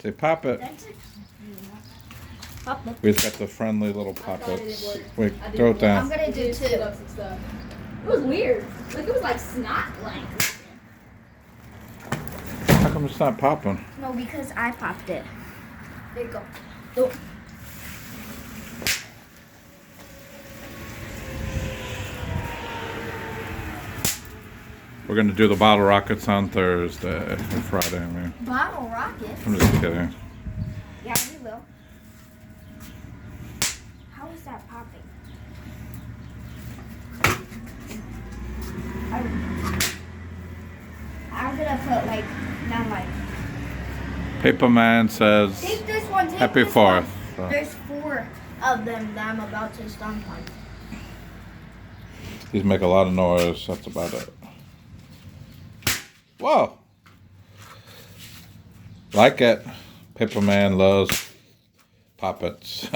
Say pop it. Pop it. We've got the friendly little puppets. Wait, throw it I'm down. gonna do two. It was weird. Like it was like snot like. How come it's not popping? No, because I popped it. There you go. Oh. We're gonna do the bottle rockets on Thursday or Friday. I mean, Bottle rockets. I'm just kidding. Yeah, we will. How is that popping? I'm gonna put like down like. Paper Man says Take this one. Take Happy this 4th. one. So, There's 4 of them that I'm about to stomp on. these make a lot of noise. That's about it. Whoa! Like it. Paper Man loves puppets.